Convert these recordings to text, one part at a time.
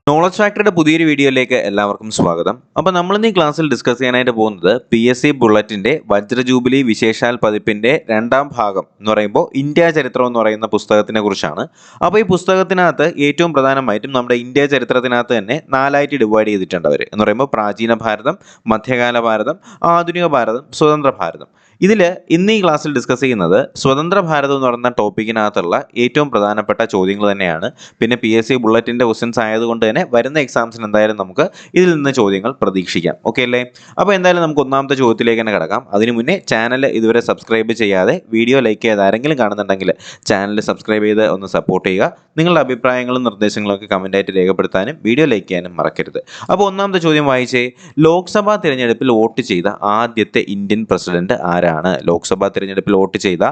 Knowledge ഫാക്ടറിയുടെ പുതിയൊരു വീഡിയോയിലേക്ക് എല്ലാവർക്കും സ്വാഗതം. അപ്പോൾ നമ്മൾ ഇന്ന് ഈ ക്ലാസ്സിൽ ഡിസ്കസ് ചെയ്യാനായിട്ട് പോകുന്നത് PSC ബുള്ളറ്റിൻ്റെ വജ്ര ജൂബിലി വിശേഷാൽ പതിപ്പിൻ്റെ രണ്ടാം ഭാഗം എന്ന് പറയുമ്പോൾ ഇന്ത്യ ചരിത്രം എന്ന് പറയുന്ന പുസ്തകത്തിനെ കുറിച്ചാണ്. അപ്പോൾ ഈ പുസ്തകത്തിനകത്ത് ഏറ്റവും പ്രധാനമായിട്ടും നമ്മുടെ ഇന്ത്യ ചരിത്രത്തിനകത്ത് തന്നെ നാലായിട്ട് ഡിവൈഡ് ചെയ്തിട്ടുണ്ട് അവർ എന്ന് പറയുമ്പോൾ പ്രാചീന ഭാരതം, മധ്യകാല ഭാരതം, ആധുനിക ഭാരതം, സ്വതന്ത്ര ഭാരതം. ഇതിൽ ഇന്ന് ഈ ക്ലാസ്സിൽ ഡിസ്കസ് ചെയ്യുന്നത് സ്വതന്ത്ര ഭാരതം എന്ന് പറയുന്ന ടോപ്പിക്കിനകത്തുള്ള ഏറ്റവും പ്രധാനപ്പെട്ട ചോദ്യങ്ങൾ തന്നെയാണ്. പിന്നെ PSC ബുള്ളറ്റിൻ്റെ ക്വസ്റ്റ്യൻസ് ആയതുകൊണ്ട് തന്നെ വരുന്ന എക്സാംസിന് എന്തായാലും നമുക്ക് ഇതിൽ നിന്ന് ചോദ്യങ്ങൾ പ്രതീക്ഷിക്കാം. ഓക്കെ അല്ലേ? അപ്പോൾ എന്തായാലും നമുക്ക് ഒന്നാമത്തെ ചോദ്യത്തിലേക്ക് തന്നെ കിടക്കാം. അതിനു മുന്നേ ചാനൽ ഇതുവരെ സബ്സ്ക്രൈബ് ചെയ്യാതെ വീഡിയോ ലൈക്ക് ചെയ്ത് ആരെങ്കിലും കാണുന്നുണ്ടെങ്കിൽ ചാനൽ സബ്സ്ക്രൈബ് ചെയ്ത് ഒന്ന് സപ്പോർട്ട് ചെയ്യുക. നിങ്ങളുടെ അഭിപ്രായങ്ങളും നിർദ്ദേശങ്ങളും ഒക്കെ കമൻറ്റായിട്ട് രേഖപ്പെടുത്താനും വീഡിയോ ലൈക്ക് ചെയ്യാനും മറക്കരുത്. അപ്പോൾ ഒന്നാമത്തെ ചോദ്യം വായിച്ചേ. ലോക്സഭാ തിരഞ്ഞെടുപ്പിൽ വോട്ട് ചെയ്ത ആദ്യത്തെ ഇന്ത്യൻ പ്രസിഡന്റ് ആരാണ്? ലോക്സഭാ തിരഞ്ഞെടുപ്പിൽ വോട്ട് ചെയ്ത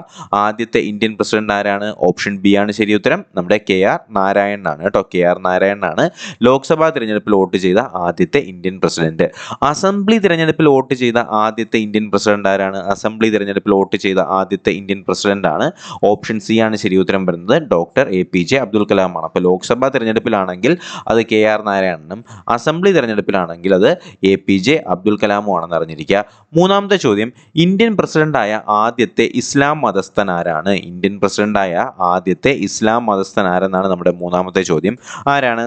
ആദ്യത്തെ ഇന്ത്യൻ പ്രസിഡന്റ് ആരാണ്? ഓപ്ഷൻ ബി ആണ് ശരി ഉത്തരം. നമ്മുടെ KR നാരായണനാണ് കേട്ടോ. KR നാരായണനാണ് ലോക്സഭാ തിരഞ്ഞെടുപ്പിൽ വോട്ട് ചെയ്ത ആദ്യത്തെ ഇന്ത്യൻ പ്രസിഡന്റ്. അസംബ്ലി തിരഞ്ഞെടുപ്പിൽ വോട്ട് ചെയ്ത ആദ്യത്തെ ഇന്ത്യൻ പ്രസിഡന്റ് ആരാണ്? അസംബ്ലി തിരഞ്ഞെടുപ്പിൽ വോട്ട് ചെയ്ത ആദ്യത്തെ ഇന്ത്യൻ പ്രസിഡന്റ് ആണ് ഓപ്ഷൻ സി ആണ് ശരി ഉത്തരം വരുന്നത്. ഡോക്ടർ APJ അബ്ദുൽ കലാം ആണ്. അപ്പോൾ ലോക്സഭാ തിരഞ്ഞെടുപ്പിലാണെങ്കിൽ അത് KR നാരായണനും, അസംബ്ലി തിരഞ്ഞെടുപ്പിലാണെങ്കിൽ അത് APJ അബ്ദുൽ കലാമും ആണെന്ന് അറിഞ്ഞിരിക്കുക. മൂന്നാമത്തെ ചോദ്യം. ഇന്ത്യൻ പ്രസിഡന്റായ ആദ്യത്തെ ഇസ്ലാം മതസ്ഥൻ ആരാണ്? ഇന്ത്യൻ പ്രസിഡന്റായ ആദ്യത്തെ ഇസ്ലാം മതസ്ഥൻ ആരെന്നാണ് നമ്മുടെ മൂന്നാമത്തെ ചോദ്യം. ആരാണ്?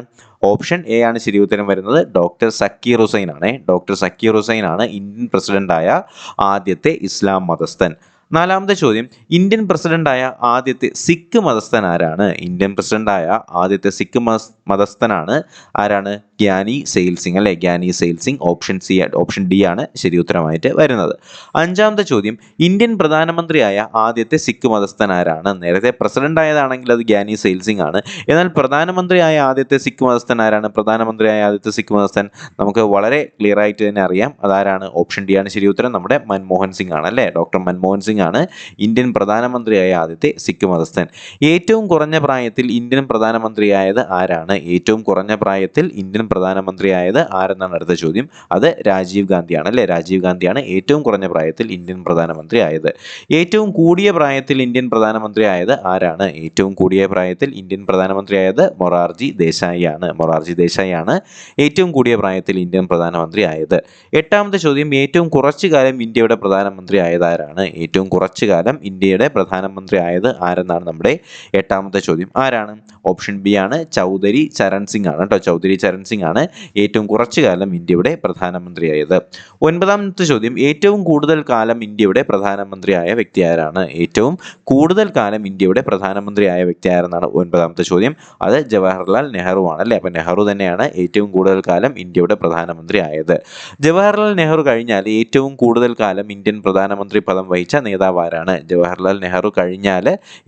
ഓപ്ഷൻ എ ആണ് ശരി ഉത്തരം വരുന്നത്. ഡോക്ടർ സക്കീർ ഹുസൈൻ ആണ്. ഡോക്ടർ സക്കീർ ഹുസൈൻ ആണ് ഇന്ത്യൻ പ്രസിഡന്റായ ആദ്യത്തെ ഇസ്ലാം മതസ്ഥൻ. നാലാമത്തെ ചോദ്യം. ഇന്ത്യൻ പ്രസിഡന്റായ ആദ്യത്തെ സിഖ് മതസ്ഥൻ ആരാണ്? ഇന്ത്യൻ പ്രസിഡന്റായ ആദ്യത്തെ സിഖ് മതസ്ഥനാണ് ആരാണ്? ഗ്യാനി സെയിൽ സിംഗ് അല്ലെ. Giani sale Singh. Option D ആണ് ശരി ഉത്തരമായിട്ട് വരുന്നത്. അഞ്ചാമത്തെ ചോദ്യം. ഇന്ത്യൻ പ്രധാനമന്ത്രിയായ ആദ്യത്തെ സിഖ് മതസ്ഥൻ ആരാണ്? നേരത്തെ പ്രസിഡന്റ് ആയതാണെങ്കിൽ അത് ഗ്യാനി സെയിൽ സിംഗ് ആണ്. എന്നാൽ പ്രധാനമന്ത്രിയായ ആദ്യത്തെ സിഖ് മതസ്ഥൻ ആരാണ്? പ്രധാനമന്ത്രിയായ ആദ്യത്തെ സിഖ് മതസ്ഥൻ നമുക്ക് വളരെ ക്ലിയർ ആയിട്ട് തന്നെ അറിയാം. അതാരാണ്? ഓപ്ഷൻ ഡി ആണ് ശരി ഉത്തരം. നമ്മുടെ മൻമോഹൻ സിംഗ് ആണ് അല്ലേ. ഡോക്ടർ മൻമോഹൻ സിംഗ് ആണ് ഇന്ത്യൻ പ്രധാനമന്ത്രിയായ ആദ്യത്തെ സിഖ് മതസ്ഥൻ. ഏറ്റവും കുറഞ്ഞ പ്രായത്തിൽ ഇന്ത്യൻ പ്രധാനമന്ത്രിയായത് ആരാണ്? ഏറ്റവും കുറഞ്ഞ പ്രായത്തിൽ ഇന്ത്യൻ പ്രധാനമന്ത്രിയായത് ആരെന്നാണ് അടുത്ത ചോദ്യം. അത് രാജീവ് ഗാന്ധിയാണ് അല്ലേ. രാജീവ് ഗാന്ധിയാണ് ഏറ്റവും കുറഞ്ഞ പ്രായത്തിൽ ഇന്ത്യൻ പ്രധാനമന്ത്രി ആയത്. ഏറ്റവും കൂടിയ പ്രായത്തിൽ ഇന്ത്യൻ പ്രധാനമന്ത്രി ആയത് ആരാണ്? ഏറ്റവും കൂടിയ പ്രായത്തിൽ ഇന്ത്യൻ പ്രധാനമന്ത്രി ആയത് മൊറാർജി ദേശായി ആണ്. മൊറാർജി ദേശായി ആണ് ഏറ്റവും കൂടിയ പ്രായത്തിൽ ഇന്ത്യൻ പ്രധാനമന്ത്രി ആയത്. എട്ടാമത്തെ ചോദ്യം. ഏറ്റവും കുറച്ചു കാലം ഇന്ത്യയുടെ പ്രധാനമന്ത്രി ആയത് ആരാണ്? ഏറ്റവും കുറച്ചു കാലം ഇന്ത്യയുടെ പ്രധാനമന്ത്രി ആയത് ആരെന്നാണ് നമ്മുടെ എട്ടാമത്തെ ചോദ്യം. ആരാണ്? ഓപ്ഷൻ ബി ആണ് ചൗധരി ചരൺ സിംഗ് ആണ് കേട്ടോ. ചൗധരി ചരൺ സിംഗ് ആണ് ഏറ്റവും കുറച്ചു കാലം ഇന്ത്യയുടെ പ്രധാനമന്ത്രിയായത്. ഒൻപതാമത്തെ ചോദ്യം. ഏറ്റവും കൂടുതൽ കാലം ഇന്ത്യയുടെ പ്രധാനമന്ത്രിയായ വ്യക്തി ആരാണ്? ഏറ്റവും കൂടുതൽ കാലം ഇന്ത്യയുടെ പ്രധാനമന്ത്രിയായ വ്യക്തി ആരെന്നാണ് ഒൻപതാമത്തെ ചോദ്യം. അത് ജവഹർലാൽ നെഹ്റു ആണ് അല്ലേ. അപ്പം നെഹ്റു തന്നെയാണ് ഏറ്റവും കൂടുതൽ കാലം ഇന്ത്യയുടെ പ്രധാനമന്ത്രി ആയത്. ജവഹർലാൽ നെഹ്റു കഴിഞ്ഞാൽ ഏറ്റവും കൂടുതൽ കാലം ഇന്ത്യൻ പ്രധാനമന്ത്രി പദം വഹിച്ച നേതാവ് ആരാണ്? ജവഹർലാൽ നെഹ്റു കഴിഞ്ഞാൽ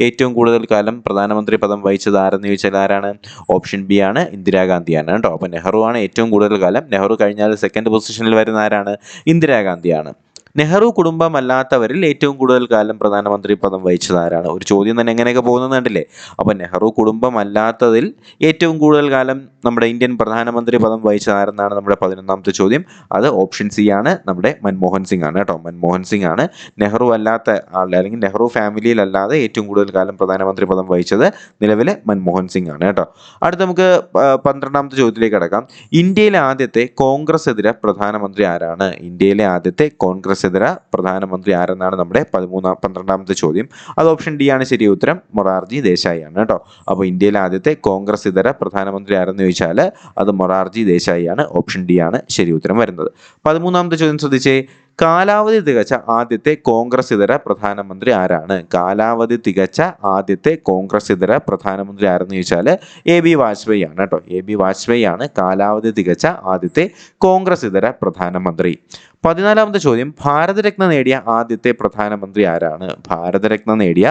ഏറ്റവും കൂടുതൽ കാലം പ്രധാനമന്ത്രി പദം വഹിച്ചത് ആരെന്ന് ചോദിച്ചാൽ ആരാണ്? ഓപ്ഷൻ ബി ആണ് ഇന്ദിരാഗാന്ധിയാണ് കേട്ടോ. അപ്പോൾ നെഹ്റു ആണ് ഏറ്റവും കൂടുതൽ കാലം. നെഹ്റു കഴിഞ്ഞാൽ സെക്കൻഡ് പൊസിഷനിൽ വരുന്ന ആരാണ്? ഇന്ദിരാഗാന്ധിയാണ്. നെഹ്റു കുടുംബമല്ലാത്തവരിൽ ഏറ്റവും കൂടുതൽ കാലം പ്രധാനമന്ത്രി പദം വഹിച്ചത് ആരാണ്? ഒരു ചോദ്യം തന്നെ എങ്ങനെയൊക്കെ പോകുന്നുണ്ടല്ലേ. അപ്പോൾ നെഹ്റു കുടുംബമല്ലാത്തതിൽ ഏറ്റവും കൂടുതൽ കാലം നമ്മുടെ ഇന്ത്യൻ പ്രധാനമന്ത്രി പദം വഹിച്ചത് ആരെന്നാണ് നമ്മുടെ 11ാമത്തെ ചോദ്യം. അത് ഓപ്ഷൻ സി ആണ്. നമ്മുടെ മൻമോഹൻ സിംഗ് ആണ് കേട്ടോ. മൻമോഹൻ സിംഗ് ആണ് നെഹ്റു അല്ലാത്ത ആളുടെ അല്ലെങ്കിൽ നെഹ്റു ഫാമിലിയിലല്ലാതെ ഏറ്റവും കൂടുതൽ കാലം പ്രധാനമന്ത്രി പദം വഹിച്ചത് നിലവിലെ മൻമോഹൻ സിംഗ് ആണ് കേട്ടോ. അടുത്ത നമുക്ക് 12ാമത്തെ ചോദ്യത്തിലേക്ക് കിടക്കാം. ഇന്ത്യയിലെ ആദ്യത്തെ കോൺഗ്രസ് ഇതര പ്രധാനമന്ത്രി ആരാണ്? ഇന്ത്യയിലെ ആദ്യത്തെ കോൺഗ്രസ് ഇതര പ്രധാനമന്ത്രി ആരെന്നാണ് നമ്മുടെ 12ാമത്തെ ചോദ്യം. അത് ഓപ്ഷൻ ഡി ആണ് ശരി ഉത്തരം. മൊറാർജി ദേശായി ആണ് കേട്ടോ. അപ്പോൾ ഇന്ത്യയിലെ ആദ്യത്തെ കോൺഗ്രസ് ഇതര പ്രധാനമന്ത്രി ആരെന്ന് ചോദിച്ചാൽ അത് മൊറാർജി ദേശായി ആണ്. ഓപ്ഷൻ ഡി ആണ് ശരി ഉത്തരം വരുന്നത്. 13ാമത്തെ ചോദ്യം ശ്രദ്ധിച്ചേ. കാലാവധി തികച്ച ആദ്യത്തെ കോൺഗ്രസ് ഇതര പ്രധാനമന്ത്രി ആരാണ്? കാലാവധി തികച്ച ആദ്യത്തെ കോൺഗ്രസ് ഇതര പ്രധാനമന്ത്രി ആരെന്ന് ചോദിച്ചാൽ AB വാജ്പേയി ആണ് കേട്ടോ. AB വാജ്പേയി ആണ് കാലാവധി തികച്ച ആദ്യത്തെ കോൺഗ്രസ് ഇതര പ്രധാനമന്ത്രി. 14ാമത്തെ ചോദ്യം. ഭാരതരത്ന നേടിയ ആദ്യത്തെ പ്രധാനമന്ത്രി ആരാണ്? ഭാരതരത്ന നേടിയ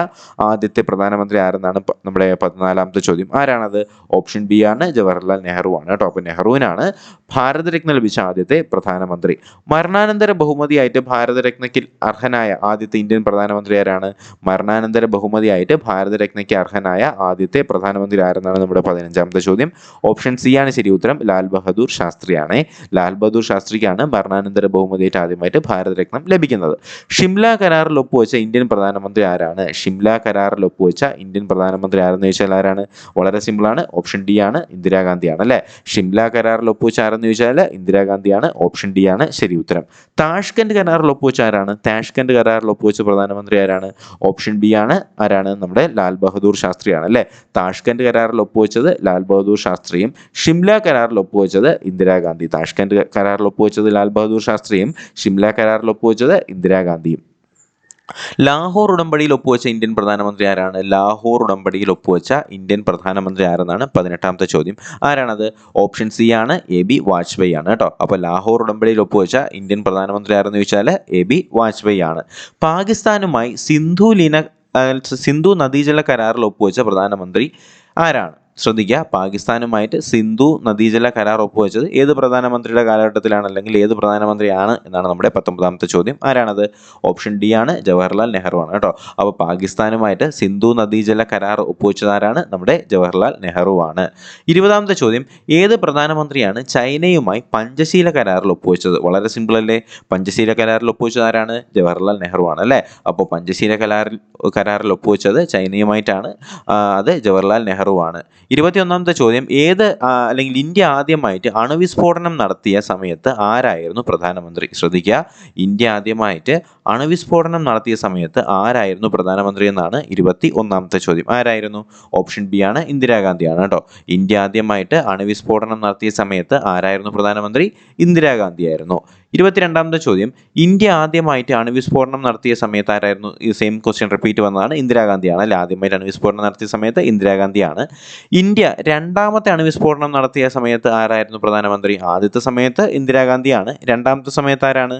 ആദ്യത്തെ പ്രധാനമന്ത്രി ആരെന്നാണ് നമ്മുടെ 14ാമത്തെ ചോദ്യം. ആരാണത്? ഓപ്ഷൻ ബി ആണ് ജവഹർലാൽ നെഹ്റു ആണ് കേട്ടോ. അപ്പോൾ നെഹ്റുവിനാണ് ഭാരതരത്ന ലഭിച്ച ആദ്യത്തെ പ്രധാനമന്ത്രി. മരണാനന്തര ബഹുമതി ബഹുമതിയായിട്ട് ഭാരതരത്നയ്ക്ക് അർഹനായ ആദ്യത്തെ ഇന്ത്യൻ പ്രധാനമന്ത്രി ആരാണ്? മരണാനന്തര ബഹുമതിയായിട്ട് ഭാരതരത്നയ്ക്ക് അർഹനായ ആദ്യത്തെ പ്രധാനമന്ത്രി ആരെന്നാണ് നമ്മുടെ 15ാമത്തെ ചോദ്യം. ഓപ്ഷൻ സി ആണ് ശരി ഉത്തരം. ലാൽ ബഹദൂർ ശാസ്ത്രിയാണ്. ലാൽ ബഹദൂർ ശാസ്ത്രിക്കാണ് മരണാനന്തര ബഹുമതിയായിട്ട് ആദ്യമായിട്ട് ഭാരതരത്നം ലഭിക്കുന്നത്. ഷിംല കരാറിൽ ഒപ്പുവെച്ച ഇന്ത്യൻ പ്രധാനമന്ത്രി ആരാണ്? ഷിംല കരാറിൽ ഒപ്പുവെച്ച ഇന്ത്യൻ പ്രധാനമന്ത്രി ആരെന്ന് ചോദിച്ചാൽ ആരാണ്? വളരെ സിമ്പിളാണ്. ഓപ്ഷൻ ഡി ആണ്, ഇന്ദിരാഗാന്ധിയാണ് അല്ലേ. ഷിംല കരാറിൽ ഒപ്പുവെച്ച ആരെന്ന് ചോദിച്ചാൽ ഇന്ദിരാഗാന്ധിയാണ്. ഓപ്ഷൻ ഡി ആണ് ശരി ഉത്തരം. താഷ്കന്റ് കരാറിൽ ഒപ്പുവെച്ച ആരാണ്? താഷ്കന്റ് കരാറിൽ ഒപ്പുവെച്ച പ്രധാനമന്ത്രി ആരാണ്? ഓപ്ഷൻ ബി ആണ്. ആരാണ്? നമ്മുടെ ലാൽ ബഹദൂർ ശാസ്ത്രിയാണ് അല്ലേ. താഷ്കന്റ് കരാറിൽ ഒപ്പുവെച്ചത് ലാൽ ബഹദൂർ ശാസ്ത്രിയും ഷിംല കരാറിൽ ഒപ്പുവെച്ചത് ഇന്ദിരാഗാന്ധി. താഷ്കന്റ് കരാറിൽ ഒപ്പുവെച്ചത് ലാൽ ബഹദൂർ ശാസ്ത്രിയും ഷിംല കരാറിൽ ഒപ്പുവെച്ചത് ഇന്ദിരാഗാന്ധിയും. ലാഹോർ ഉടമ്പടിയിൽ ഒപ്പുവെച്ച ഇന്ത്യൻ പ്രധാനമന്ത്രി ആരാണ്? ലാഹോർ ഉടമ്പടിയിൽ ഒപ്പുവെച്ച ഇന്ത്യൻ പ്രധാനമന്ത്രി ആരെന്നാണ് 18ാമത്തെ ചോദ്യം. ആരാണത്? ഓപ്ഷൻ സി ആണ്, എ ബി വാജ്പേയി ആണ് കേട്ടോ. അപ്പോൾ ലാഹോർ ഉടമ്പടിയിൽ ഒപ്പുവെച്ച ഇന്ത്യൻ പ്രധാനമന്ത്രി ആരെന്ന് ചോദിച്ചാൽ എ ബി വാജ്പേയി ആണ്. പാകിസ്ഥാനുമായി സിന്ധു നദീജല കരാറിൽ ഒപ്പുവെച്ച പ്രധാനമന്ത്രി ആരാണ്? ശ്രദ്ധിക്കുക, പാകിസ്ഥാനുമായിട്ട് സിന്ധു നദീജല കരാർ ഒപ്പുവെച്ചത് ഏത് പ്രധാനമന്ത്രിയുടെ കാലഘട്ടത്തിലാണ്, അല്ലെങ്കിൽ ഏത് പ്രധാനമന്ത്രിയാണ് എന്നാണ് നമ്മുടെ 19ാമത്തെ ചോദ്യം. ആരാണത്? ഓപ്ഷൻ ഡി ആണ്, ജവഹർലാൽ നെഹ്റു ആണ് കേട്ടോ. അപ്പോൾ പാകിസ്ഥാനുമായിട്ട് സിന്ധു നദീജല കരാർ ഒപ്പുവെച്ചത് ആരാണ്? നമ്മുടെ ജവഹർലാൽ നെഹ്റു ആണ്. 20ാമത്തെ ചോദ്യം, ഏത് പ്രധാനമന്ത്രിയാണ് ചൈനയുമായി പഞ്ചശീല കരാറിൽ ഒപ്പുവെച്ചത്? വളരെ സിമ്പിൾ അല്ലേ. പഞ്ചശീല കരാറിൽ ഒപ്പുവെച്ചത് ആരാണ്? ജവഹർലാൽ നെഹ്റു ആണ് അല്ലേ. അപ്പോൾ പഞ്ചശീല കരാറിൽ ഒപ്പുവെച്ചത് ചൈനയുമായിട്ടാണ്. അത് ജവഹർലാൽ നെഹ്റു ആണ്. 21ാമത്തെ ചോദ്യം, അല്ലെങ്കിൽ ഇന്ത്യ ആദ്യമായിട്ട് അണുവിസ്ഫോടനം നടത്തിയ സമയത്ത് ആരായിരുന്നു പ്രധാനമന്ത്രി? ശ്രദ്ധിക്കുക, ഇന്ത്യ ആദ്യമായിട്ട് അണുവിസ്ഫോടനം നടത്തിയ സമയത്ത് ആരായിരുന്നു പ്രധാനമന്ത്രി എന്നാണ് 21ാമത്തെ ചോദ്യം. ആരായിരുന്നു? ഓപ്ഷൻ ബി ആണ്, ഇന്ദിരാഗാന്ധിയാണ് കേട്ടോ. ഇന്ത്യ ആദ്യമായിട്ട് അണുവിസ്ഫോടനം നടത്തിയ സമയത്ത് ആരായിരുന്നു പ്രധാനമന്ത്രി? ഇന്ദിരാഗാന്ധിയായിരുന്നു. 22ാമത്തെ ചോദ്യം, ഇന്ത്യ ആദ്യമായിട്ട് അണുവിസ്ഫോടനം നടത്തിയ സമയത്ത് ആരായിരുന്നു? ഈ സെയിം ക്വസ്റ്റ്യൻ റിപ്പീറ്റ് വന്നതാണ്. ഇന്ദിരാഗാന്ധിയാണ് അല്ലെ. ആദ്യമായിട്ട് അണുവിസ്ഫോടനം നടത്തിയ സമയത്ത് ഇന്ദിരാഗാന്ധിയാണ്. ഇന്ത്യ രണ്ടാമത്തെ അണുവിസ്ഫോടനം നടത്തിയ സമയത്ത് ആരായിരുന്നു പ്രധാനമന്ത്രി? ആദ്യത്തെ സമയത്ത് ഇന്ദിരാഗാന്ധിയാണ്. രണ്ടാമത്തെ സമയത്ത് ആരാണ്?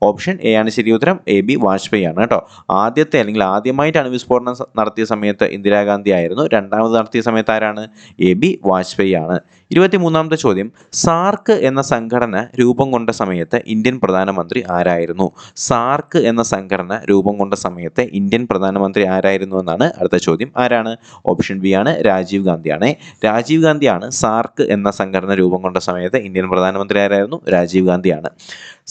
ഓപ്ഷൻ എ ആണ് ശരി ഉത്തരം, എ ബി വാജ്പേയി ആണ് കേട്ടോ. ആദ്യത്തെ അല്ലെങ്കിൽ ആദ്യമായിട്ട് അണുവിസ്ഫോടനം നടത്തിയ സമയത്ത് ഇന്ദിരാഗാന്ധി ആയിരുന്നു. രണ്ടാമത് നടത്തിയ സമയത്ത് ആരാണ്? എ ബി വാജ്പേയി ആണ്. 23ാമത്തെ ചോദ്യം, സാർക്ക് എന്ന സംഘടന രൂപം കൊണ്ട സമയത്ത് ഇന്ത്യൻ പ്രധാനമന്ത്രി ആരായിരുന്നു? സാർക്ക് എന്ന സംഘടന രൂപം കൊണ്ട സമയത്ത് ഇന്ത്യൻ പ്രധാനമന്ത്രി ആരായിരുന്നു എന്നാണ് അടുത്ത ചോദ്യം. ആരാണ്? ഓപ്ഷൻ ബി ആണ്, രാജീവ് ഗാന്ധിയാണ്. രാജീവ് ഗാന്ധിയാണ് സാർക്ക് എന്ന സംഘടന രൂപം കൊണ്ട സമയത്ത് ഇന്ത്യൻ പ്രധാനമന്ത്രി ആരായിരുന്നു? രാജീവ് ഗാന്ധിയാണ്.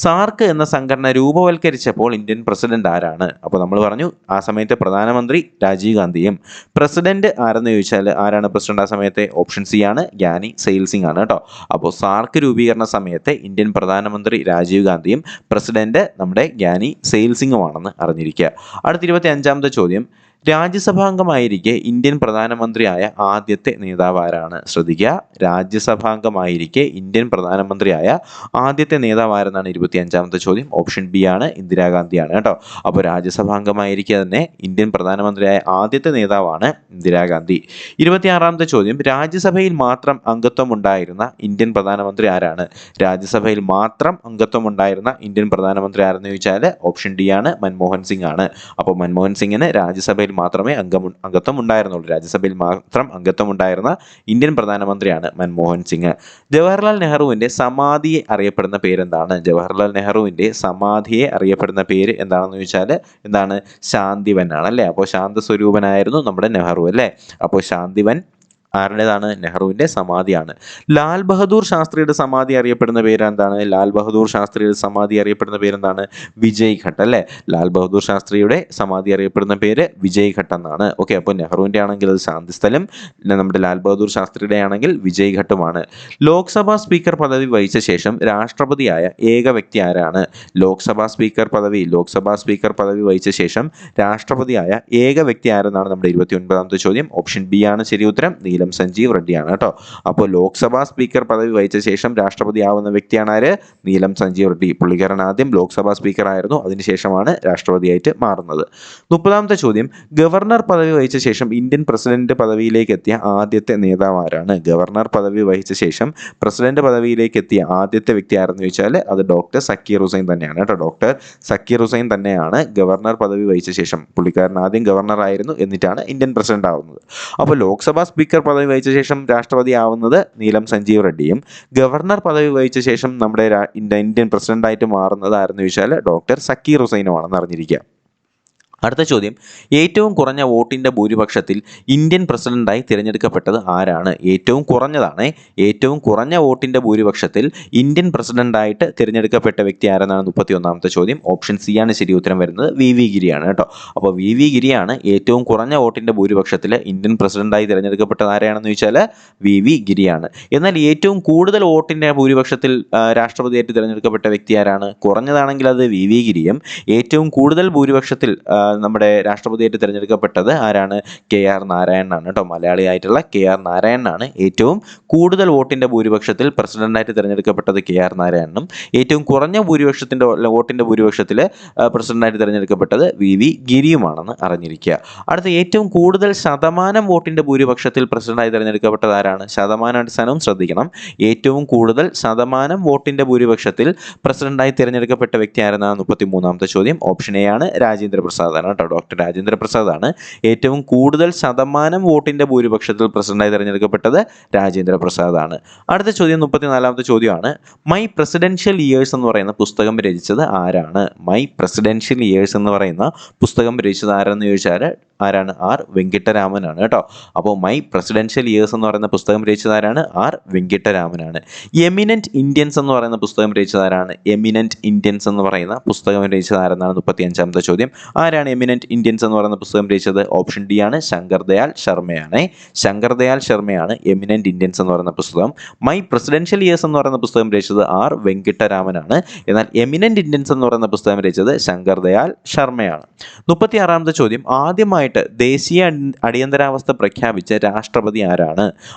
സാർക്ക് എന്ന സംഘടന രൂപവൽക്കരിച്ചപ്പോൾ ഇന്ത്യൻ പ്രസിഡന്റ് ആരാണ്? അപ്പോൾ നമ്മൾ പറഞ്ഞു ആ സമയത്തെ പ്രധാനമന്ത്രി രാജീവ് ഗാന്ധിയും പ്രസിഡന്റ് ആരെന്ന് ചോദിച്ചാൽ ആരാണ് പ്രസിഡന്റ് ആ സമയത്തെ? ഓപ്ഷൻ സി ആണ്, ഗ്യാനി സെയിൽ സിംഗ് ആണ് കേട്ടോ. അപ്പോൾ സാർക്ക് രൂപീകരണ സമയത്ത് ഇന്ത്യൻ പ്രധാനമന്ത്രി രാജീവ് ഗാന്ധിയും പ്രസിഡന്റ് നമ്മുടെ ഗ്യാനി സെയിൽ സിംഗുമാണെന്ന് അറിഞ്ഞിരിക്കുക. അടുത്ത 25ാമത്തെ ചോദ്യം, രാജ്യസഭാംഗമായിരിക്കെ ഇന്ത്യൻ പ്രധാനമന്ത്രിയായ ആദ്യത്തെ നേതാവ് ആരാണ്? ശ്രദ്ധിക്കുക, രാജ്യസഭാംഗമായിരിക്കെ ഇന്ത്യൻ പ്രധാനമന്ത്രിയായ ആദ്യത്തെ നേതാവ് ആരെന്നാണ് 25ാമത്തെ ചോദ്യം. ഓപ്ഷൻ ബി ആണ്, ഇന്ദിരാഗാന്ധിയാണ് കേട്ടോ. അപ്പോൾ രാജ്യസഭാംഗമായിരിക്കെ തന്നെ ഇന്ത്യൻ പ്രധാനമന്ത്രിയായ ആദ്യത്തെ നേതാവാണ് ഇന്ദിരാഗാന്ധി. 26ാമത്തെ ചോദ്യം, രാജ്യസഭയിൽ മാത്രം അംഗത്വമുണ്ടായിരുന്ന ഇന്ത്യൻ പ്രധാനമന്ത്രി ആരാണ്? രാജ്യസഭയിൽ മാത്രം അംഗത്വമുണ്ടായിരുന്ന ഇന്ത്യൻ പ്രധാനമന്ത്രി ആരെന്ന് ചോദിച്ചാൽ ഓപ്ഷൻ ഡി ആണ്, മൻമോഹൻ സിംഗ് ആണ്. അപ്പോൾ മൻമോഹൻ സിംഗിന് രാജ്യസഭയിൽ മാത്രമേ അംഗത്വം ഉണ്ടായിരുന്നുള്ളൂ. രാജ്യസഭയിൽ മാത്രം അംഗത്വം ഉണ്ടായിരുന്ന ഇന്ത്യൻ പ്രധാനമന്ത്രിയാണ് മൻമോഹൻ സിംഗ്. ജവഹർലാൽ നെഹ്റുവിന്റെ സമാധിയെ അറിയപ്പെടുന്ന പേരെന്താണ്? ജവഹർലാൽ നെഹ്റുവിന്റെ സമാധിയെ അറിയപ്പെടുന്ന പേര് എന്താണെന്ന് ചോദിച്ചാൽ എന്താണ്? ശാന്തിവൻ ആണ് അല്ലേ. അപ്പോൾ ശാന്തസ്വരൂപനായിരുന്നു നമ്മുടെ നെഹ്റു അല്ലേ. അപ്പോൾ ശാന്തിവൻ ആരുടേതാണ്? നെഹ്റുവിന്റെ സമാധിയാണ്. ലാൽ ബഹദൂർ ശാസ്ത്രിയുടെ സമാധി അറിയപ്പെടുന്ന പേര് എന്താണ്? ലാൽ ബഹദൂർ ശാസ്ത്രിയുടെ സമാധി അറിയപ്പെടുന്ന പേരെന്താണ്? വിജയ് ഘട്ട് അല്ലേ. ലാൽ ബഹദൂർ ശാസ്ത്രിയുടെ സമാധി അറിയപ്പെടുന്ന പേര് വിജയ് ഘട്ട് എന്നാണ്. ഓക്കെ, അപ്പോൾ നെഹ്റുവിന്റെ ആണെങ്കിൽ അത് ശാന്തിസ്ഥലം, നമ്മുടെ ലാൽ ബഹദൂർ ശാസ്ത്രിയുടെ ആണെങ്കിൽ വിജയ് ഘട്ടുമാണ്. ലോക്സഭാ സ്പീക്കർ പദവി വഹിച്ച ശേഷം രാഷ്ട്രപതിയായ ഏക വ്യക്തി ആരാണ്? ലോക്സഭാ സ്പീക്കർ പദവി വഹിച്ച ശേഷം രാഷ്ട്രപതിയായ ഏക വ്യക്തി ആരെന്നാണ് നമ്മുടെ 29ാമത്തെ ചോദ്യം. ഓപ്ഷൻ ബി ആണ് ശരി ഉത്തരം, നീലം സഞ്ജീവ് റെഡ്ഡിയാണ് കേട്ടോ. അപ്പോൾ ലോക്സഭാ സ്പീക്കർ പദവി വഹിച്ച ശേഷം രാഷ്ട്രപതി ആവുന്ന വ്യക്തിയാണ് ആര്? നീലം സഞ്ജീവ് റെഡ്ഡി. പുള്ളിക്കാരൻ ആദ്യം ലോക്സഭാ സ്പീക്കർ ആയിരുന്നു, അതിനുശേഷമാണ് രാഷ്ട്രപതിയായിട്ട് മാറുന്നത്. 30ാമത്തെ ചോദ്യം, ഗവർണർ പദവി വഹിച്ച ശേഷം ഇന്ത്യൻ പ്രസിഡന്റ് പദവിയിലേക്ക് എത്തിയ ആദ്യത്തെ നേതാവ് ആരാണ്? ഗവർണർ പദവി വഹിച്ച ശേഷം പ്രസിഡന്റ് പദവിയിലേക്ക് എത്തിയ ആദ്യത്തെ വ്യക്തി ആരെന്ന് ചോദിച്ചാൽ അത് ഡോക്ടർ സക്കീർ ഹുസൈൻ തന്നെയാണ് കേട്ടോ. ഡോക്ടർ സക്കീർ ഹുസൈൻ തന്നെയാണ് ഗവർണർ പദവി വഹിച്ച ശേഷം. പുള്ളിക്കാരൻ ആദ്യം ഗവർണർ ആയിരുന്നു, എന്നിട്ടാണ് ഇന്ത്യൻ പ്രസിഡന്റ് ആവുന്നത്. അപ്പോൾ ലോക്സഭാ സ്പീക്കർ പദവി വഹിച്ച ശേഷം രാഷ്ട്രപതി ആവുന്നത് നീലം സഞ്ജീവ് റെഡ്ഡിയും ഗവർണർ പദവി വഹിച്ച ശേഷം നമ്മുടെ ഇന്ത്യൻ പ്രസിഡന്റായിട്ട് മാറുന്നത് ആരെന്ന് ചോദിച്ചാൽ ഡോക്ടർ സക്കീർ ഹുസൈനുമാണെന്ന് അറിഞ്ഞിരിക്കുക. അടുത്ത ചോദ്യം, ഏറ്റവും കുറഞ്ഞ വോട്ടിൻ്റെ ഭൂരിപക്ഷത്തിൽ ഇന്ത്യൻ പ്രസിഡന്റായി തിരഞ്ഞെടുക്കപ്പെട്ടത് ആരാണ്? ഏറ്റവും കുറഞ്ഞതാണ്. ഏറ്റവും കുറഞ്ഞ വോട്ടിൻ്റെ ഭൂരിപക്ഷത്തിൽ ഇന്ത്യൻ പ്രസിഡന്റായിട്ട് തിരഞ്ഞെടുക്കപ്പെട്ട വ്യക്തി ആരെന്നാണ് 31ാമത്തെ ചോദ്യം. ഓപ്ഷൻ സി ആണ് ശരി ഉത്തരം വരുന്നത്. വി ഗിരിയാണ് കേട്ടോ. അപ്പോൾ വി ഗിരിയാണ് ഏറ്റവും കുറഞ്ഞ വോട്ടിൻ്റെ ഭൂരിപക്ഷത്തിൽ ഇന്ത്യൻ പ്രസിഡന്റായി തിരഞ്ഞെടുക്കപ്പെട്ടത് ആരെയാണെന്ന് ചോദിച്ചാൽ വി ഗിരിയാണ്. എന്നാൽ ഏറ്റവും കൂടുതൽ വോട്ടിൻ്റെ ഭൂരിപക്ഷത്തിൽ രാഷ്ട്രപതിയായിട്ട് തിരഞ്ഞെടുക്കപ്പെട്ട വ്യക്തി ആരാണ്? കുറഞ്ഞതാണെങ്കിൽ അത് വി ഗിരിയും ഏറ്റവും കൂടുതൽ ഭൂരിപക്ഷത്തിൽ നമ്മുടെ രാഷ്ട്രപതിയായിട്ട് തിരഞ്ഞെടുക്കപ്പെട്ടത് ആരാണ്? KR നാരായണനാണ് കേട്ടോ. മലയാളിയായിട്ടുള്ള KR നാരായണനാണ് ഏറ്റവും കൂടുതൽ വോട്ടിൻ്റെ ഭൂരിപക്ഷത്തിൽ പ്രസിഡന്റായിട്ട് തിരഞ്ഞെടുക്കപ്പെട്ടത് KR നാരായണനും ഏറ്റവും കുറഞ്ഞ വോട്ടിൻ്റെ ഭൂരിപക്ഷത്തിൽ പ്രസിഡന്റായിട്ട് തിരഞ്ഞെടുക്കപ്പെട്ടത് വി ഗിരിയുമാണെന്ന് അറിഞ്ഞിരിക്കുക. അടുത്ത, ഏറ്റവും കൂടുതൽ ശതമാനം വോട്ടിൻ്റെ ഭൂരിപക്ഷത്തിൽ പ്രസിഡന്റായി തിരഞ്ഞെടുക്കപ്പെട്ടത് ആരാണ്? ശതമാന അടിസ്ഥാനവും ശ്രദ്ധിക്കണം. ഏറ്റവും കൂടുതൽ ശതമാനം വോട്ടിൻ്റെ ഭൂരിപക്ഷത്തിൽ പ്രസിഡന്റായി തിരഞ്ഞെടുക്കപ്പെട്ട വ്യക്തി ആരെന്നാണ് 33ാമത്തെ ചോദ്യം. ഓപ്ഷൻ എ ആണ് രാജേന്ദ്ര പ്രസാദ് ആണ് കേട്ടോ. ഡോക്ടർ രാജേന്ദ്ര പ്രസാദ് ആണ് ഏറ്റവും കൂടുതൽ ശതമാനം വോട്ടിൻ്റെ ഭൂരിപക്ഷത്തിൽ പ്രസിഡന്റായി തിരഞ്ഞെടുക്കപ്പെട്ടത് രാജേന്ദ്ര പ്രസാദ് ആണ്. അടുത്ത ചോദ്യം 34ാമത്തെ ചോദ്യമാണ്. മൈ പ്രസിഡൻഷ്യൽ ഇയേഴ്സ് എന്ന് പറയുന്ന പുസ്തകം രചിച്ചത് ആരാണ്? മൈ പ്രസിഡൻഷ്യൽ ഇയേഴ്സ് എന്ന് പറയുന്ന പുസ്തകം രചിച്ചത് ആരെന്ന് ചോദിച്ചാൽ ആരാണ്? ആർ വെങ്കിട്ടരാമനാണ് കേട്ടോ. അപ്പോൾ മൈ പ്രസിഡൻഷ്യൽ ഇയേഴ്സ് എന്ന് പറയുന്ന പുസ്തകം രചിച്ചത് ആരാണ്? ആർ വെങ്കിട്ടരാമനാണ്. എമിനന്റ് ഇന്ത്യൻസ് എന്ന് പറയുന്ന പുസ്തകം രചിച്ചത് ആരാണ്? എമിനന്റ് ഇന്ത്യൻസ് എന്ന് പറയുന്ന പുസ്തകം രചിച്ചത് ആരെന്നാണ് 35ാമത്തെ ചോദ്യം. ആരാണ് എമിനന്റ് ഇന്ത്യൻസ് എന്ന് പറയുന്ന പുസ്തകം രചിച്ചത്? ഓപ്ഷൻ ഡി ആണ് ശങ്കർദയാൽ ശർമ്മയാണ്. ശങ്കർദയാൽ ശർമ്മയാണ് എമിനന്റ് ഇന്ത്യൻസ് എന്ന് പറയുന്ന പുസ്തകം. മൈ പ്രസിഡൻഷ്യൽ ഇയേഴ്സ് എന്ന് പറയുന്ന പുസ്തകം രചിച്ചത് ആർ വെങ്കിട്ടരാമനാണ്. എന്നാൽ എമിനന്റ് ഇന്ത്യൻസ് എന്ന് പറയുന്ന പുസ്തകം രചിച്ചത് ശങ്കർദയാൽ ശർമ്മയാണ്. 36ാമത്തെ ചോദ്യം, ആദ്യമായിട്ട് ദേശീയ അടിയന്തരാവസ്ഥ പ്രഖ്യാപിച്ച രാഷ്ട്രപതി ആരാണ്?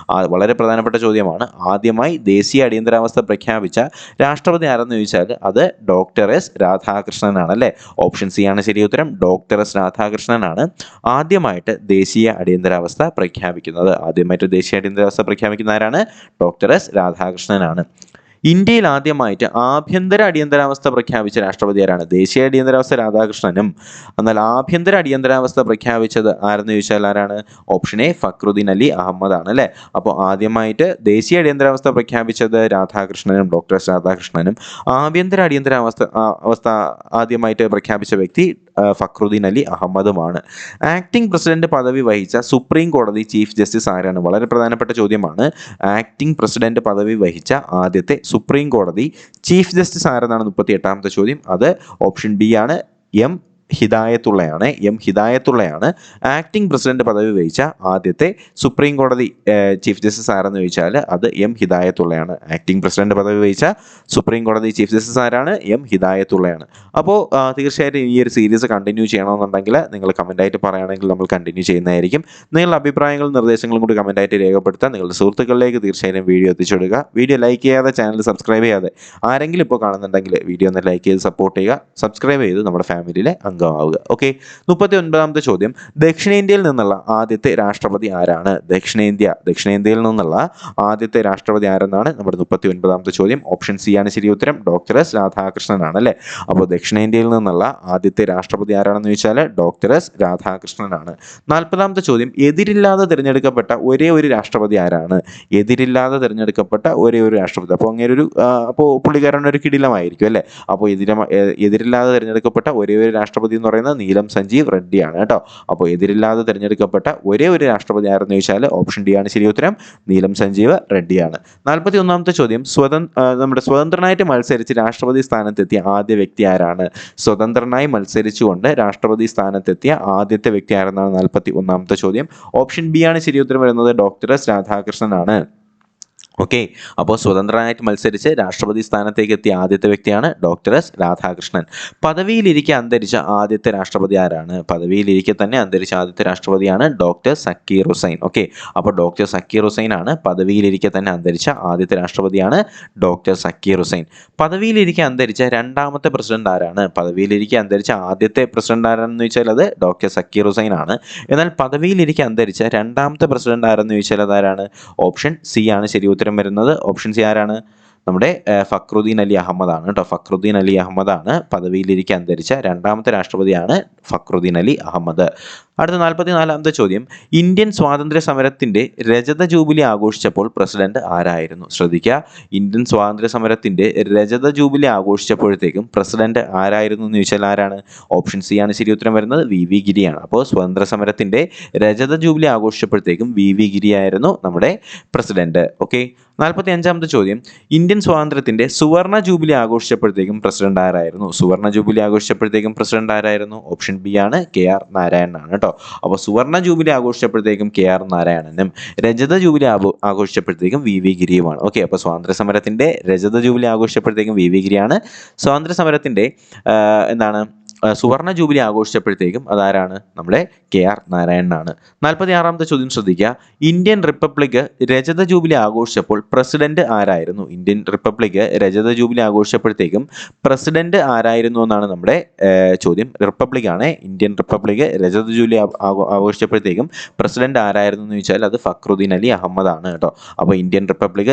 വളരെ പ്രധാനപ്പെട്ട ചോദ്യമാണ്. ആദ്യമായി ദേശീയ അടിയന്തരാവസ്ഥ പ്രഖ്യാപിച്ച രാഷ്ട്രപതി ആരെന്ന് ചോദിച്ചാൽ അത് ഡോക്ടർ എസ് രാധാകൃഷ്ണനാണ് അല്ലേ. ഓപ്ഷൻ സി ആണ് ശരി ഉത്തരം. ഡോക്ടർ എസ് രാധാകൃഷ്ണനാണ് ആദ്യമായിട്ട് ദേശീയ അടിയന്തരാവസ്ഥ പ്രഖ്യാപിക്കുന്നത്. ആദ്യമായിട്ട് ദേശീയ അടിയന്തരാവസ്ഥ പ്രഖ്യാപിക്കുന്ന ആരാണ്? ഡോക്ടർ എസ് രാധാകൃഷ്ണനാണ്. ഇന്ത്യയിൽ ആദ്യമായിട്ട് ആഭ്യന്തര അടിയന്തരാവസ്ഥ പ്രഖ്യാപിച്ച രാഷ്ട്രപതി ആരാണ്? ദേശീയ അടിയന്തരാവസ്ഥ രാധാകൃഷ്ണനും, എന്നാൽ ആഭ്യന്തര അടിയന്തരാവസ്ഥ പ്രഖ്യാപിച്ചത് ആരെന്ന് ചോദിച്ചാൽ ആരാണ്? ഓപ്ഷൻ എ ഫക്രുദ്ദീൻ അലി അഹമ്മദ് ആണ് അല്ലേ. അപ്പോൾ ആദ്യമായിട്ട് ദേശീയ അടിയന്തരാവസ്ഥ പ്രഖ്യാപിച്ചത് രാധാകൃഷ്ണനും, ഡോക്ടർ എസ് രാധാകൃഷ്ണനും. ആഭ്യന്തര അടിയന്തരാവസ്ഥ ആദ്യമായിട്ട് പ്രഖ്യാപിച്ച വ്യക്തി ഫക്രുദ്ദീൻ അലി അഹമ്മദുമാണ്. ആക്ടിംഗ് പ്രസിഡന്റ് പദവി വഹിച്ച സുപ്രീം കോടതി ചീഫ് ജസ്റ്റിസ് ആരാണ്? വളരെ പ്രധാനപ്പെട്ട ചോദ്യമാണ്. ആക്ടിംഗ് പ്രസിഡന്റ് പദവി വഹിച്ച ആദ്യത്തെ സുപ്രീം കോടതി ചീഫ് ജസ്റ്റിസ് ആരെന്നാണ് 38ാമത്തെ ചോദ്യം. അത് ഓപ്ഷൻ ബി ആണ്. എം ഹിദായത്തുള്ളയാണ് ആക്ടിംഗ് പ്രസിഡന്റ് പദവി വഹിച്ച ആദ്യത്തെ സുപ്രീം കോടതി ചീഫ് ജസ്റ്റിസ് ആരെന്ന് ചോദിച്ചാൽ അത് എം ഹിദായത്തുള്ളയാണ്. ആക്ടിംഗ് പ്രസിഡന്റ് പദവി വഹിച്ച സുപ്രീം കോടതി ചീഫ് ജസ്റ്റിസ് ആരാണ്? എം ഹിദായത്തുള്ളയാണ്. അപ്പോൾ തീർച്ചയായിട്ടും ഈ ഒരു സീരീസ് കണ്ടിന്യൂ ചെയ്യണമെന്നുണ്ടെങ്കിൽ നിങ്ങൾ കമൻറ്റായിട്ട് പറയുകയാണെങ്കിൽ നമ്മൾ കണ്ടിന്യൂ ചെയ്യുന്നതായിരിക്കും. നിങ്ങളുടെ അഭിപ്രായങ്ങളും നിർദ്ദേശങ്ങളും കൂടി കമൻറ്റായിട്ട് രേഖപ്പെടുത്താൻ നിങ്ങളുടെ സുഹൃത്തുക്കളിലേക്ക് തീർച്ചയായും വീഡിയോ എത്തിച്ചുകൊടുക്കുക. വീഡിയോ ലൈക്ക് ചെയ്യാതെ ചാനൽ സബ്സ്ക്രൈബ് ചെയ്യാതെ ആരെങ്കിലും ഇപ്പോൾ കാണുന്നുണ്ടെങ്കിൽ വീഡിയോ ഒന്ന് ലൈക്ക് ചെയ്ത് സപ്പോർട്ട് ചെയ്യുക. സബ്സ്ക്രൈബ് ചെയ്ത് നമ്മുടെ ഫാമിലിയിലെ അംഗമാവുക. ഓക്കെ. 39ാമത്തെ ചോദ്യം, ദക്ഷിണേന്ത്യയിൽ നിന്നുള്ള ആദ്യത്തെ രാഷ്ട്രപതി ആരാണ്? ദക്ഷിണേന്ത്യയിൽ നിന്നുള്ള ആദ്യത്തെ രാഷ്ട്രപതി ആരെന്നാണ് നമ്മുടെ 39ാമത്തെ ചോദ്യം. ഓപ്ഷൻ സി ആണ് ശരി ഉത്തരം. ഡോക്ടർ എസ് രാധാകൃഷ്ണനാണ് അല്ലേ. അപ്പോൾ ദക്ഷിണേന്ത്യയിൽ നിന്നുള്ള ആദ്യത്തെ രാഷ്ട്രപതി ആരാണെന്ന് ചോദിച്ചാൽ ഡോക്ടർ എസ് രാധാകൃഷ്ണനാണ്. 40ാമത്തെ ചോദ്യം, എതിരില്ലാതെ തിരഞ്ഞെടുക്കപ്പെട്ട ഒരേ ഒരു രാഷ്ട്രപതി ആരാണ്? എതിരില്ലാതെ തിരഞ്ഞെടുക്കപ്പെട്ട ഒരേ ഒരു രാഷ്ട്രപതി. അപ്പോൾ അങ്ങനെ അപ്പോൾ പുള്ളിക്കാരൻ ഒരു കിടിലമായിരിക്കും അല്ലേ. അപ്പോൾ എതിരില്ലാതെ തിരഞ്ഞെടുക്കപ്പെട്ട ഒരേ ഒരു രാഷ്ട്രപതി എന്ന് പറയുന്നത് നീലം സഞ്ജീവ് റെഡ്ഡിയാണ് കേട്ടോ. അപ്പോൾ എതിരില്ലാതെ തിരഞ്ഞെടുക്കപ്പെട്ട ഒരേ ഒരു രാഷ്ട്രപതി ആരെന്ന് ചോദിച്ചാൽ ഓപ്ഷൻ ഡി ആണ് ശരി ഉത്തരം. നീലം സഞ്ജീവ് റെഡ്ഡിയാണ്. 41ാമത്തെ ചോദ്യം, നമ്മുടെ സ്വതന്ത്രനായിട്ട് മത്സരിച്ച് രാഷ്ട്രപതി സ്ഥാനത്തെത്തിയ ആദ്യ വ്യക്തി ആരാണ്? സ്വതന്ത്രനായി മത്സരിച്ചുകൊണ്ട് രാഷ്ട്രപതി സ്ഥാനത്തെത്തിയ ആദ്യത്തെ വ്യക്തി ആരെന്നാണ് 41ാമത്തെ ചോദ്യം. ഓപ്ഷൻ ബി ആണ് ശരി ഉത്തരം വരുന്നത്. ഡോക്ടർ എസ് രാധാകൃഷ്ണനാണ്. ഓക്കെ. അപ്പോൾ സ്വതന്ത്രനായിട്ട് മത്സരിച്ച് രാഷ്ട്രപതി സ്ഥാനത്തേക്ക് എത്തിയ ആദ്യത്തെ വ്യക്തിയാണ് ഡോക്ടർ എസ് രാധാകൃഷ്ണൻ. പദവിയിലിരിക്കെ അന്തരിച്ച ആദ്യത്തെ രാഷ്ട്രപതി ആരാണ്? പദവിയിലിരിക്കെ തന്നെ അന്തരിച്ച ആദ്യത്തെ രാഷ്ട്രപതിയാണ് ഡോക്ടർ സക്കീർ ഹുസൈൻ. ഓക്കെ. അപ്പോൾ ഡോക്ടർ സക്കീർ ഹുസൈൻ ആണ് പദവിയിലിരിക്കെ തന്നെ അന്തരിച്ച ആദ്യത്തെ രാഷ്ട്രപതിയാണ് ഡോക്ടർ സക്കീർ ഹുസൈൻ. പദവിയിലിരിക്കെ അന്തരിച്ച രണ്ടാമത്തെ പ്രസിഡന്റ് ആരാണ്? പദവിയിലിരിക്കെ അന്തരിച്ച ആദ്യത്തെ പ്രസിഡന്റ് ആരാണെന്ന് ചോദിച്ചാൽ അത് ഡോക്ടർ സക്കീർ ഹുസൈൻ ആണ്. എന്നാൽ പദവിയിലിരിക്കെ അന്തരിച്ച രണ്ടാമത്തെ പ്രസിഡന്റ് ആരെന്ന് ചോദിച്ചാൽ അതാരാണ്? ഓപ്ഷൻ സി ആണ് ശരി ഉത്തരം വരുന്നത്. ഓപ്ഷൻ സി ആരാണ്? നമ്മുടെ ഫക്രുദ്ദീൻ അലി അഹമ്മദാണ് കേട്ടോ. ഫക്രുദ്ദീൻ അലി അഹമ്മദാണ് പദവിയിലിരിക്കെ അന്തരിച്ച രണ്ടാമത്തെ രാഷ്ട്രപതിയാണ് ഫക്രുദ്ദീൻ അലി അഹമ്മദ്. അടുത്ത 44ാമത്തെ ചോദ്യം, ഇന്ത്യൻ സ്വാതന്ത്ര്യ സമരത്തിന്റെ രജത ജൂബിലി ആഘോഷിച്ചപ്പോൾ പ്രസിഡന്റ് ആരായിരുന്നു? ശ്രദ്ധിക്കുക, ഇന്ത്യൻ സ്വാതന്ത്ര്യ സമരത്തിന്റെ രജത ജൂബിലി ആഘോഷിച്ചപ്പോഴത്തേക്കും പ്രസിഡന്റ് ആരായിരുന്നു എന്ന് ചോദിച്ചാൽ ആരാണ്? ഓപ്ഷൻ സി ആണ് ശരി ഉത്തരം വരുന്നത്, വി ഗിരിയാണ്. അപ്പോൾ സ്വാതന്ത്ര്യ സമരത്തിന്റെ രജത ജൂബിലി ആഘോഷിച്ചപ്പോഴത്തേക്കും വി ഗിരിയായിരുന്നു നമ്മുടെ പ്രസിഡന്റ്. ഓക്കെ. 45ാമത്തെ ചോദ്യം, ഇന്ത്യൻ സ്വാതന്ത്ര്യത്തിന്റെ സുവർണ ജൂബിലി ആഘോഷിച്ചപ്പോഴത്തേക്കും പ്രസിഡന്റ് ആരായിരുന്നു? സുവർണ ജൂബിലി ആഘോഷിച്ചപ്പോഴത്തേക്കും പ്രസിഡന്റ് ആരായിരുന്നു? ഓപ്ഷൻ ബി ആണ്, KR നാരായണനാണ് കേട്ടോ. അപ്പോൾ സുവർണ ജൂബിലി ആഘോഷിച്ചപ്പോഴത്തേക്കും KR നാരായണനും രജത ജൂബിലി ആഘോഷിച്ചപ്പോഴത്തേക്കും വി ഗിരിയുമാണ്. ഓക്കെ. അപ്പോൾ സ്വാതന്ത്ര്യ സമരത്തിന്റെ രജത ജൂബിലി ആഘോഷിച്ചപ്പോഴത്തേക്കും വി ഗിരിയാണ്. സ്വാതന്ത്ര്യ സമരത്തിന്റെ സുവർണ ജൂബിലി ആഘോഷിച്ചപ്പോഴത്തേക്കും അതാരാണ്? നമ്മുടെ KR നാരായണനാണ്. 46ാമത്തെ ചോദ്യം ശ്രദ്ധിക്കുക, ഇന്ത്യൻ റിപ്പബ്ലിക് രജത ജൂബിലി ആഘോഷിച്ചപ്പോൾ പ്രസിഡന്റ് ആരായിരുന്നു? ഇന്ത്യൻ റിപ്പബ്ലിക് രജത ജൂബിലി ആഘോഷിച്ചപ്പോഴത്തേക്കും പ്രസിഡന്റ് ആരായിരുന്നു എന്നാണ് നമ്മുടെ ചോദ്യം. റിപ്പബ്ലിക് ആണ്, ഇന്ത്യൻ റിപ്പബ്ലിക് രജത ജൂബിലി ആഘോഷിച്ചപ്പോഴത്തേക്കും പ്രസിഡന്റ് ആരായിരുന്നു എന്ന് ചോദിച്ചാൽ അത് ഫക്രുദ്ദീൻ അലി അഹമ്മദ് ആണ് കേട്ടോ. അപ്പോൾ ഇന്ത്യൻ റിപ്പബ്ലിക്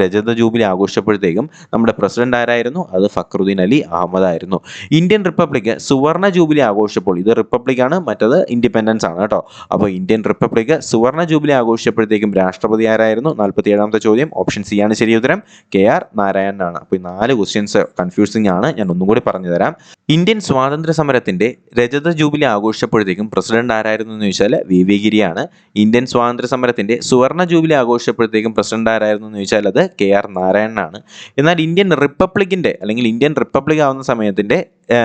രജത ജൂബിലി ആഘോഷിച്ചപ്പോഴത്തേക്കും നമ്മുടെ പ്രസിഡന്റ് ആരായിരുന്നു? അത് ഫക്രുദ്ദീൻ അലി അഹമ്മദ് ആയിരുന്നു. ഇന്ത്യൻ റിപ്പബ്ലിക് സുവർണ ജൂബിലി ആഘോഷിച്ചപ്പോൾ, ഇത് റിപ്പബ്ലിക് ആണ്, മറ്റത് ഇൻഡിപെൻഡൻസ് ആണ് കേട്ടോ. അപ്പോൾ ഇന്ത്യൻ റിപ്പബ്ലിക് സുവർണ ജൂബിലി ആഘോഷിച്ചപ്പോഴത്തേക്കും രാഷ്ട്രപതി ആരായിരുന്നു? 47ാമത്തെ ചോദ്യം ഓപ്ഷൻ സി ആണ് ശരി ഉത്തരം, KR നാരായണനാണ്. അപ്പോൾ ഈ 4 ക്വസ്റ്റ്യൻസ് കൺഫ്യൂസിംഗ് ആണ്, ഞാൻ ഒന്നും കൂടി പറഞ്ഞു തരാം. ഇന്ത്യൻ സ്വാതന്ത്ര്യ സമരത്തിന്റെ രജത ജൂബിലി ആഘോഷിച്ചപ്പോഴത്തേക്കും പ്രസിഡന്റ് ആരായിരുന്നു എന്ന് ചോദിച്ചാൽ വി ഗിരിയാണ്. ഇന്ത്യൻ സ്വാതന്ത്ര്യ സമരത്തിന്റെ സുവർണ ജൂബിലി ആഘോഷിച്ചപ്പോഴത്തേക്കും പ്രസിഡന്റ് ആരായിരുന്നു എന്ന് ചോദിച്ചാൽ അത് KR നാരായണനാണ്. എന്നാൽ ഇന്ത്യൻ റിപ്പബ്ലിക്കിന്റെ അല്ലെങ്കിൽ ഇന്ത്യൻ റിപ്പബ്ലിക് ആവുന്ന സമയത്തിന്റെ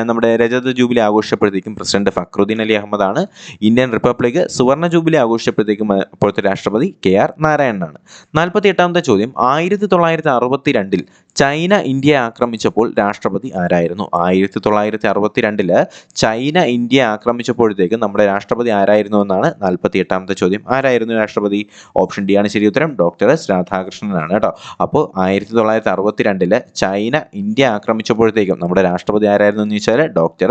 നമ്മുടെ രജത ജൂബിലി ആഘോഷിച്ചപ്പോഴത്തേക്കും പ്രസിഡന്റ് ഫക്രുദ്ദീൻ അലി അഹമ്മദ് ആണ്. ഇന്ത്യൻ റിപ്പബ്ലിക് സുവർണ ജൂബിലി ആഘോഷിച്ചപ്പോഴത്തേക്കും അപ്പോഴത്തെ രാഷ്ട്രപതി KR നാരായണനാണ്. 48ാമത്തെ ചോദ്യം, 1962 ചൈന ഇന്ത്യയെ ആക്രമിച്ചപ്പോൾ രാഷ്ട്രപതി ആരായിരുന്നു? 1962 ചൈന ഇന്ത്യയെ ആക്രമിച്ചപ്പോഴത്തേക്കും നമ്മുടെ രാഷ്ട്രപതി ആരായിരുന്നു എന്നാണ് 48ാമത്തെ ചോദ്യം. ആരായിരുന്നു രാഷ്ട്രപതി? ഓപ്ഷൻ ഡി ആണ് ശരി ഉത്തരം, ഡോക്ടർ രാധാകൃഷ്ണനാണ് കേട്ടോ. അപ്പോൾ 1962 ചൈന ഇന്ത്യ ആക്രമിച്ചപ്പോഴത്തേക്കും നമ്മുടെ രാഷ്ട്രപതി ആരായിരുന്നു എന്ന് ചോദിച്ചാൽ ഡോക്ടർ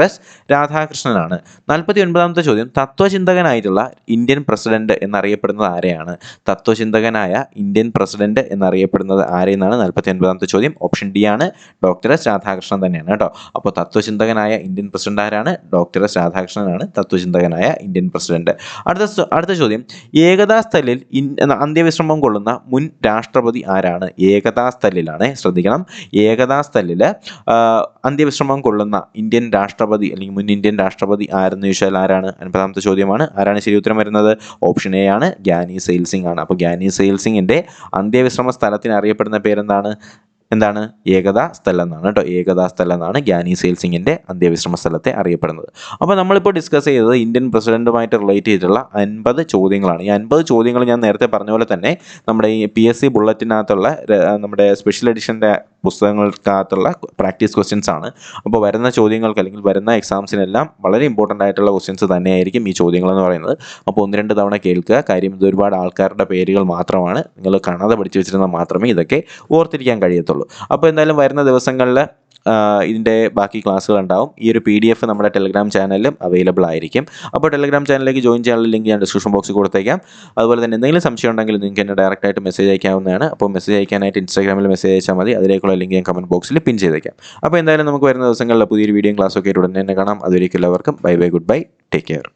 രാധാകൃഷ്ണനാണ്. 49ാമത്തെ ചോദ്യം, തത്വചിന്തകനായിട്ടുള്ള ഇന്ത്യൻ പ്രസിഡന്റ് എന്നറിയപ്പെടുന്നത് ആരെയാണ്? തത്വചിന്തകനായ ഇന്ത്യൻ പ്രസിഡന്റ് എന്നറിയപ്പെടുന്നത് ആരെന്നാണ് 49ാമത്തെ ചോദ്യം. ഓപ്ഷൻ ഡി ആണ്, ഡോക്ടർ രാധാകൃഷ്ണൻ തന്നെയാണ് കേട്ടോ. അപ്പോൾ തത്വചിന്തകനായ ഇന്ത്യൻ പ്രസിഡന്റ് ആരാണ്? ഡോക്ടർ രാധാകൃഷ്ണനാണ് തത്വചിന്തകനായ ഇന്ത്യൻ പ്രസിഡന്റ്. അടുത്ത ചോദ്യം, ഏകതാ സ്ഥലിൽ അന്ത്യവിശ്രമം കൊള്ളുന്ന മുൻ രാഷ്ട്രപതി ആരാണ്? ഏകതാ സ്ഥലിലാണ്, ശ്രദ്ധിക്കണം, ഏകതാ സ്ഥലിൽ അന്ത്യവിശ്രമം കൊള്ളുന്ന ഇന്ത്യൻ രാഷ്ട്രപതി അല്ലെങ്കിൽ മുൻ ഇന്ത്യൻ രാഷ്ട്രപതി ആരെന്ന് ചോദിച്ചാൽ ആരാണ്? 50ാമത്തെ ചോദ്യമാണ്. ആരാണ് ശരി ഉത്തരം വരുന്നത്? ഓപ്ഷൻ എ ആണ്, ഗ്യാനി സെയിൽ സിംഗ് ആണ്. അപ്പോൾ ഗ്യാനി സെയിൽ സിംഗിന്റെ അന്ത്യവിശ്രമ സ്ഥലത്തിന് അറിയപ്പെടുന്ന പേരെന്താണ്? ഏകതാ സ്ഥലം എന്നാണ് കേട്ടോ. ഏകതാ സ്ഥലം എന്നാണ് ഗ്യാനി സെയിൽ സിംഗിന്റെ അന്ത്യവിശ്രമ സ്ഥലത്തെ അറിയപ്പെടുന്നത്. അപ്പോൾ നമ്മളിപ്പോൾ ഡിസ്കസ് ചെയ്തത് ഇന്ത്യൻ പ്രസിഡന്റുമായിട്ട് റിലേറ്റ് ചെയ്തിട്ടുള്ള 50 ചോദ്യങ്ങളാണ്. ഈ 50 ചോദ്യങ്ങൾ ഞാൻ നേരത്തെ പറഞ്ഞ പോലെ തന്നെ നമ്മുടെ ഈ PSC ബുള്ളറ്റിനകത്തുള്ള നമ്മുടെ സ്പെഷ്യൽ എഡിഷൻ്റെ പുസ്തകങ്ങൾക്കകത്തുള്ള പ്രാക്ടീസ് ക്വസ്റ്റ്യൻസ് ആണ്. അപ്പോൾ വരുന്ന ചോദ്യങ്ങൾക്ക് അല്ലെങ്കിൽ വരുന്ന എക്സാംസിനെല്ലാം വളരെ ഇമ്പോർട്ടൻ്റ് ആയിട്ടുള്ള ക്വസ്റ്റ്യൻസ് തന്നെയായിരിക്കും ഈ ചോദ്യങ്ങൾ എന്ന് പറയുന്നത്. അപ്പോൾ 1-2 തവണ കേൾക്കുക. കാര്യം ഇത് ഒരുപാട് ആൾക്കാരുടെ പേരുകൾ മാത്രമാണ്, നിങ്ങൾ കാണാതെ പഠിച്ചു വെച്ചിരുന്നാൽ മാത്രമേ ഇതൊക്കെ ഓർത്തിരിക്കാൻ കഴിയത്തുള്ളൂ. അപ്പോൾ എന്തായാലും വരുന്ന ദിവസങ്ങളിൽ ഇതിൻ്റെ ബാക്കി ക്ലാസ്സുകൾ ഉണ്ടാവും. ഈ ഒരു PDF നമ്മുടെ ടെലിഗ്രാം ചാനലിലും അവൈലബിൾ ആയിരിക്കും. അപ്പോൾ ടെലിഗ്രാം ചാനലിലേക്ക് ജോയിൻ ചെയ്യാനുള്ള ലിങ്ക് ഞാൻ ഡിസ്ക്രിപ്ഷൻ ബോക്സിൽ കൊടുത്തേക്കാം. അതുപോലെ തന്നെ എന്തെങ്കിലും സംശയം ഉണ്ടെങ്കിൽ നിങ്ങൾക്ക് എന്നെ ഡയറക്റ്റായിട്ട് മെസ്സേജ് അയക്കാവുന്നതാണ്. അപ്പോൾ മെസ്സേജ് അയക്കാനായിട്ട് ഇൻസ്റ്റാഗ്രാമിൽ മെസ്സേജ് അയച്ചാൽ മതി. അതിലേക്കുള്ള ലിങ്ക് ഞാൻ കമൻറ്റ് ബോക്സിൽ പിൻ ചെയ്തേക്കാം. അപ്പോൾ എന്തായാലും നമുക്ക് വരുന്ന ദിവസങ്ങളിൽ പുതിയൊരു വീഡിയോയും ക്ലാസ്സൊക്കെ ആയിട്ട് ഉടനെ തന്നെ കാണാം. അതുവരേക്കും എല്ലാവർക്കും bye bye, good bye, take care.